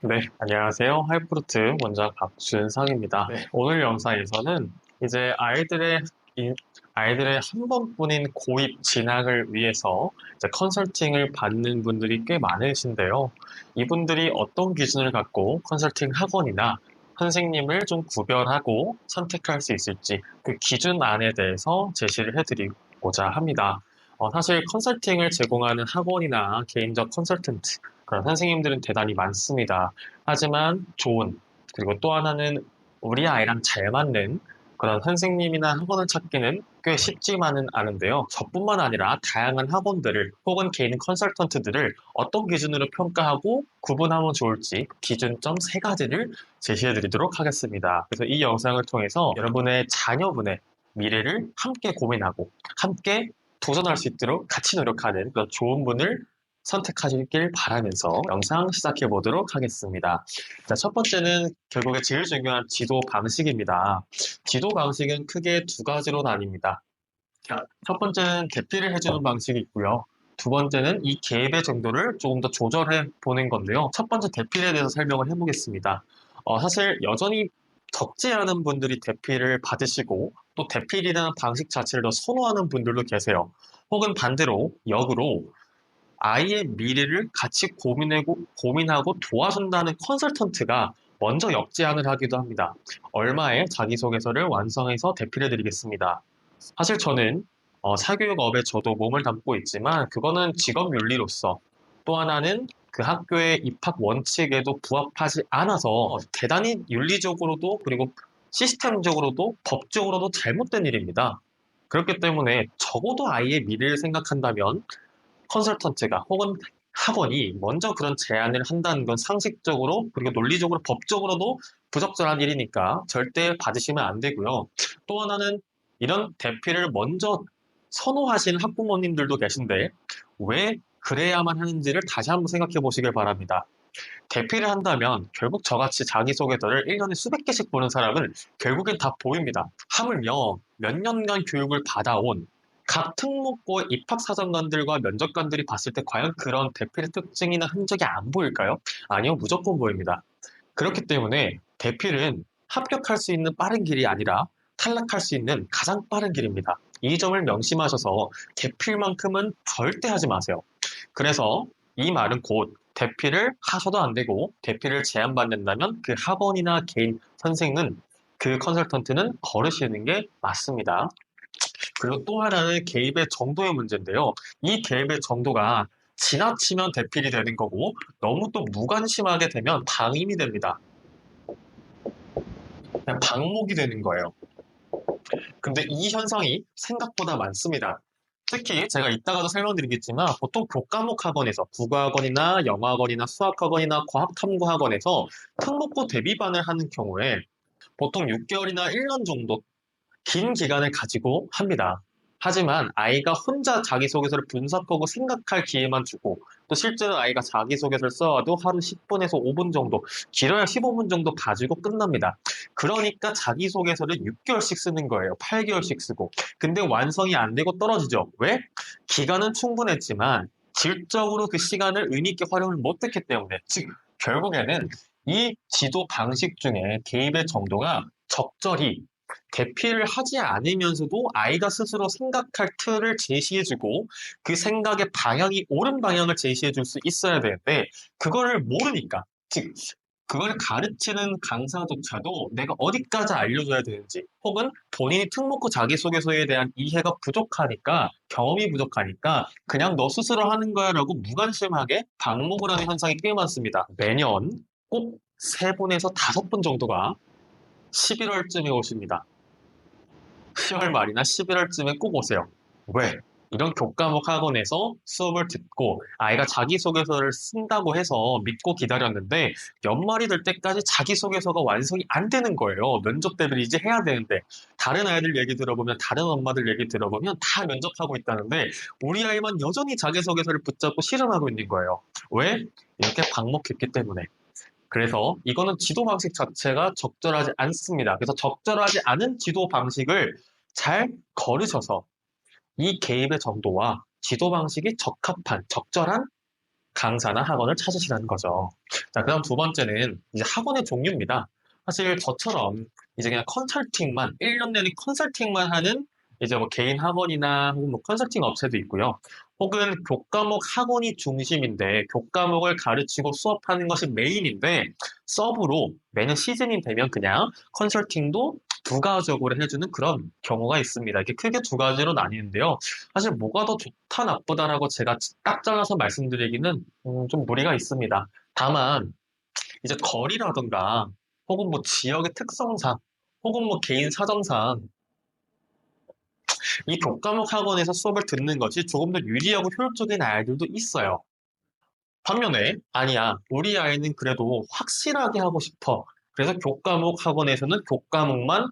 네, 안녕하세요. 하이프루트 원장 박준상입니다. 네, 오늘 영상에서는 이제 이- 아이들의 한 번뿐인 고입 진학을 위해서 이제 컨설팅을 받는 분들이 꽤 많으신데요. 이분들이 어떤 기준을 갖고 컨설팅 학원이나 선생님을 좀 구별하고 선택할 수 있을지 그 기준 안에 대해서 제시를 해드리고자 합니다. 사실 컨설팅을 제공하는 학원이나 개인적 컨설턴트 그런 선생님들은 대단히 많습니다. 하지만 그리고 또 하나는 우리 아이랑 잘 맞는 그런 선생님이나 학원을 찾기는 꽤 쉽지만은 않은데요. 저뿐만 아니라 다양한 학원들을 혹은 개인 컨설턴트들을 어떤 기준으로 평가하고 구분하면 좋을지 기준점 세 가지를 제시해 드리도록 하겠습니다. 그래서 이 영상을 통해서 여러분의 자녀분의 미래를 함께 고민하고 함께 도전할 수 있도록 같이 노력하는 그런 좋은 분을 선택하시길 바라면서 영상 시작해 보도록 하겠습니다. 자, 첫 번째는 결국에 제일 중요한 지도 방식입니다. 지도 방식은 크게 두 가지로 나뉩니다. 자, 첫 번째는 대피를 해주는 방식이 있고요. 두 번째는 이 갭의 정도를 조금 더 조절해 보는 건데요. 첫 번째 대필에 대해서 설명을 해보겠습니다. 사실 여전히 적지 않은 분들이 대필을 받으시고 또 대필이라는 방식 자체를 더 선호하는 분들도 계세요. 혹은 반대로 역으로 아이의 미래를 같이 고민하고 도와준다는 컨설턴트가 먼저 역제안을 하기도 합니다. 얼마에 자기소개서를 완성해서 대필해 드리겠습니다. 사실 저는 사교육업에 저도 몸을 담고 있지만 그거는 직업 윤리로서 또 하나는 그 학교의 입학 원칙에도 부합하지 않아서 대단히 윤리적으로도 그리고 시스템적으로도 법적으로도 잘못된 일입니다. 그렇기 때문에 적어도 아이의 미래를 생각한다면 컨설턴트가 혹은 학원이 먼저 그런 제안을 한다는 건 상식적으로 그리고 논리적으로 법적으로도 부적절한 일이니까 절대 받으시면 안 되고요. 또 하나는 이런 대피를 먼저 선호하시는 학부모님들도 계신데 왜 그래야만 하는지를 다시 한번 생각해 보시길 바랍니다. 대피를 한다면 결국 저같이 자기소개서를 1년에 수백 개씩 보는 사람은 결국엔 다 보입니다. 하물며 몇 년간 교육을 받아온 각 특목고 입학사정관들과 면접관들이 봤을 때 과연 그런 대필의 특징이나 흔적이 안 보일까요? 아니요, 무조건 보입니다. 그렇기 때문에 대필은 합격할 수 있는 빠른 길이 아니라 탈락할 수 있는 가장 빠른 길입니다. 이 점을 명심하셔서 대필만큼은 절대 하지 마세요. 그래서 이 말은 곧 대피를 하셔도 안 되고 대피를 제안받는다면 그 학원이나 개인 선생은 그 컨설턴트는 거르시는 게 맞습니다. 그리고 또 하나는 개입의 정도의 문제인데요. 이 개입의 정도가 지나치면 대필이 되는 거고 너무 또 무관심하게 되면 방임이 됩니다. 그냥 방목이 되는 거예요. 근데 이 현상이 생각보다 많습니다. 특히 제가 이따가도 설명드리겠지만 보통 교과목 학원에서 국어학원이나 영어학원이나 수학학원이나 과학탐구학원에서 특목고 대비반을 하는 경우에 보통 6개월이나 1년 정도 긴 기간을 가지고 합니다. 하지만 아이가 혼자 자기소개서를 분석하고 생각할 기회만 주고 또 실제로 아이가 자기소개서를 써와도 하루 10분에서 5분 정도, 길어야 15분 정도 가지고 끝납니다. 그러니까 자기소개서를 6개월씩 쓰는 거예요. 8개월씩 쓰고. 근데 완성이 안 되고 떨어지죠. 왜? 기간은 충분했지만 질적으로 그 시간을 의미 있게 활용을 못했기 때문에 즉 결국에는 이 지도 방식 중에 개입의 정도가 적절히 대피를 하지 않으면서도 아이가 스스로 생각할 틀을 제시해주고 그 생각의 방향이 옳은 방향을 제시해줄 수 있어야 되는데 그거를 모르니까 즉 그걸 가르치는 강사조차도 내가 어디까지 알려줘야 되는지 혹은 본인이 특목고 자기소개서에 대한 이해가 부족하니까 경험이 부족하니까 그냥 너 스스로 하는 거야 라고 무관심하게 방목을 하는 현상이 꽤 많습니다. 매년 꼭 3분에서 5분 정도가 11월쯤에 오십니다. 10월 말이나 11월쯤에 꼭 오세요. 왜? 이런 교과목 학원에서 수업을 듣고 아이가 자기소개서를 쓴다고 해서 믿고 기다렸는데 연말이 될 때까지 자기소개서가 완성이 안 되는 거예요. 면접 대비를 이제 해야 되는데 다른 아이들 얘기 들어보면 다른 엄마들 얘기 들어보면 다 면접하고 있다는데 우리 아이만 여전히 자기소개서를 붙잡고 실험하고 있는 거예요. 왜? 이렇게 방목했기 때문에. 그래서 이거는 지도 방식 자체가 적절하지 않습니다. 그래서 적절하지 않은 지도 방식을 잘 거르셔서 이 개입의 정도와 지도 방식이 적합한, 적절한 강사나 학원을 찾으시라는 거죠. 자, 그다음 두 번째는 이제 학원의 종류입니다. 사실 저처럼 이제 그냥 컨설팅만, 1년 내내 컨설팅만 하는 이제 뭐 개인 학원이나 혹은 뭐 컨설팅 업체도 있고요. 혹은 교과목 학원이 중심인데 교과목을 가르치고 수업하는 것이 메인인데 서브로 매년 시즌이 되면 그냥 컨설팅도 부가적으로 해주는 그런 경우가 있습니다. 이게 크게 두 가지로 나뉘는데요. 사실 뭐가 더 좋다 나쁘다라고 제가 딱 잘라서 말씀드리기는 좀 무리가 있습니다. 다만 이제 거리라든가 혹은 뭐 지역의 특성상 혹은 뭐 개인 사정상 이 교과목 학원에서 수업을 듣는 것이 조금 더 유리하고 효율적인 아이들도 있어요. 반면에 아니야 우리 아이는 그래도 확실하게 하고 싶어. 그래서 교과목 학원에서는 교과목만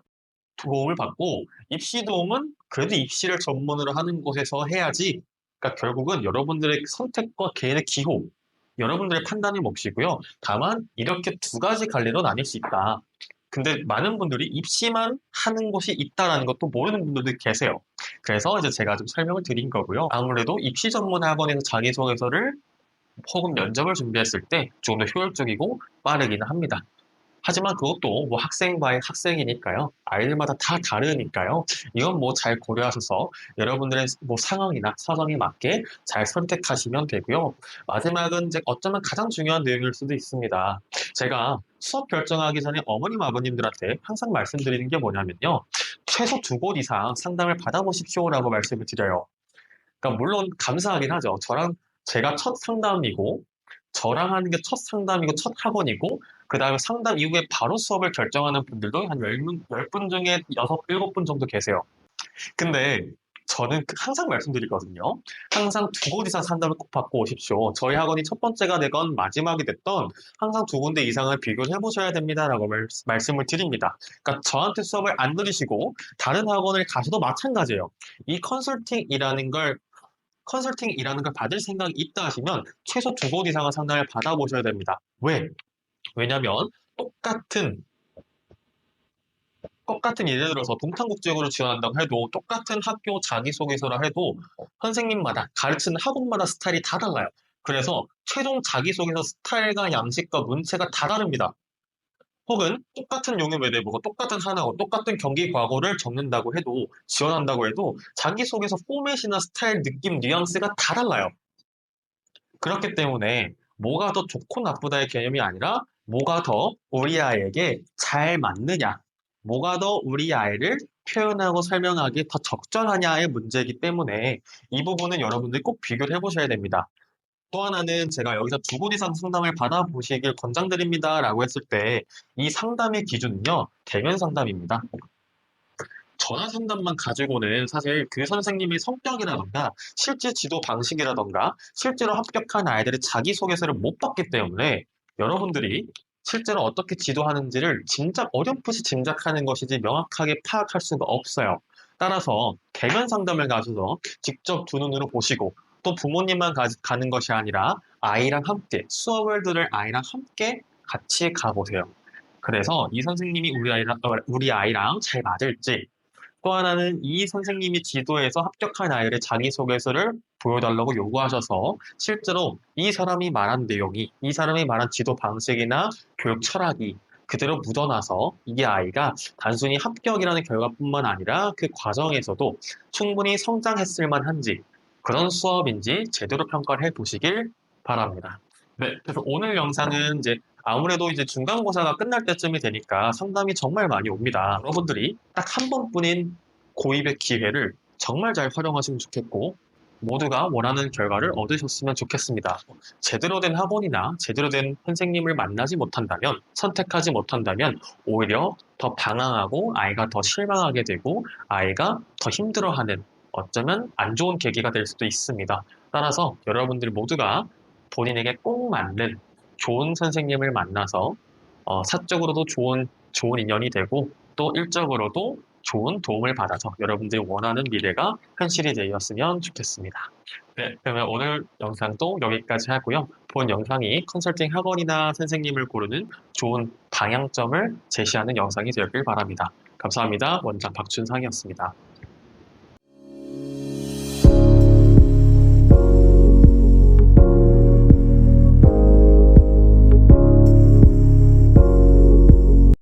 도움을 받고 입시 도움은 그래도 입시를 전문으로 하는 곳에서 해야지. 그러니까 결국은 여러분들의 선택과 개인의 기호, 여러분들의 판단이 몫이고요. 다만 이렇게 두 가지 갈래로 나뉠 수 있다. 근데 많은 분들이 입시만 하는 곳이 있다라는 것도 모르는 분들도 계세요. 그래서 이제 제가 좀 설명을 드린 거고요. 아무래도 입시 전문 학원에서 자기소개서를 혹은 면접을 준비했을 때 조금 더 효율적이고 빠르기는 합니다. 하지만 그것도 뭐 학생과의 학생이니까요. 아이들마다 다 다르니까요. 이건 뭐 잘 고려하셔서 여러분들의 뭐 상황이나 사정에 맞게 잘 선택하시면 되고요. 마지막은 이제 어쩌면 가장 중요한 내용일 수도 있습니다. 제가 수업 결정하기 전에 어머님, 아버님들한테 항상 말씀드리는 게 뭐냐면요. 최소 두 곳 이상 상담을 받아보십시오라고 말씀을 드려요. 그러니까 물론 감사하긴 하죠. 제가 첫 상담이고 저랑 하는 게 첫 상담이고 첫 학원이고 그다음에 상담 이후에 바로 수업을 결정하는 분들도 한 10분 중에 6, 7분 정도 계세요. 근데 저는 항상 말씀드리거든요. 항상 두 곳 이상 상담을 꼭 받고 오십시오. 저희 학원이 첫 번째가 되건 마지막이 됐던 항상 두 군데 이상을 비교를 해보셔야 됩니다라고 말씀을 드립니다. 그러니까 저한테 수업을 안 들으시고 다른 학원을 가셔도 마찬가지예요. 이 컨설팅이라는 걸 받을 생각이 있다 하시면 최소 두 곳 이상의 상담을 받아보셔야 됩니다. 왜? 왜냐면 똑같은 예를 들어서 동탄국제고를 지원한다고 해도 똑같은 학교 자기소개서라 해도 선생님마다 가르치는 학원마다 스타일이 다 달라요. 그래서 최종 자기소개서 스타일과 양식과 문체가 다 다릅니다. 혹은 똑같은 용어 외대보고 똑같은 하나고 똑같은 경기 과거를 적는다고 해도 지원한다고 해도 자기소개서 포맷이나 스타일, 느낌, 뉘앙스가 다 달라요. 그렇기 때문에 뭐가 더 좋고 나쁘다의 개념이 아니라 뭐가 더 우리 아이에게 잘 맞느냐, 뭐가 더 우리 아이를 표현하고 설명하기에 더 적절하냐의 문제이기 때문에 이 부분은 여러분들이 꼭 비교를 해보셔야 됩니다. 또 하나는 제가 여기서 두 곳 이상 상담을 받아보시길 권장드립니다라고 했을 때 이 상담의 기준은요, 대면 상담입니다. 전화 상담만 가지고는 사실 그 선생님의 성격이라던가 실제 지도 방식이라던가 실제로 합격한 아이들의 자기소개서를 못 봤기 때문에 여러분들이 실제로 어떻게 지도하는지를 어렴풋이 짐작하는 것이지 명확하게 파악할 수가 없어요. 따라서 대면 상담을 가셔서 직접 두 눈으로 보시고 또 부모님만 가는 것이 아니라 아이랑 함께 수업을 들을 아이랑 함께 같이 가보세요. 그래서 이 선생님이 우리 아이랑 잘 맞을지 또 하나는 이 선생님이 지도에서 합격한 아이들의 자기소개서를 보여달라고 요구하셔서 실제로 이 사람이 말한 내용이, 이 사람이 말한 지도 방식이나 교육 철학이 그대로 묻어나서 이 아이가 단순히 합격이라는 결과뿐만 아니라 그 과정에서도 충분히 성장했을 만한지 그런 수업인지 제대로 평가를 해 보시길 바랍니다. 네, 그래서 오늘 영상은 이제 아무래도 이제 중간고사가 끝날 때쯤이 되니까 상담이 정말 많이 옵니다. 여러분들이 딱 한 번뿐인 고입의 기회를 정말 잘 활용하시면 좋겠고, 모두가 원하는 결과를 얻으셨으면 좋겠습니다. 제대로 된 학원이나 제대로 된 선생님을 만나지 못한다면, 선택하지 못한다면, 오히려 더 방황하고 아이가 더 실망하게 되고, 아이가 더 힘들어하는 어쩌면 안 좋은 계기가 될 수도 있습니다. 따라서 여러분들 모두가 본인에게 꼭 맞는 좋은 선생님을 만나서 사적으로도 좋은 인연이 되고 또 일적으로도 좋은 도움을 받아서 여러분들이 원하는 미래가 현실이 되었으면 좋겠습니다. 네, 그러면 오늘 영상도 여기까지 하고요. 본 영상이 컨설팅 학원이나 선생님을 고르는 좋은 방향점을 제시하는 영상이 되었길 바랍니다. 감사합니다. 원장 박준상이었습니다.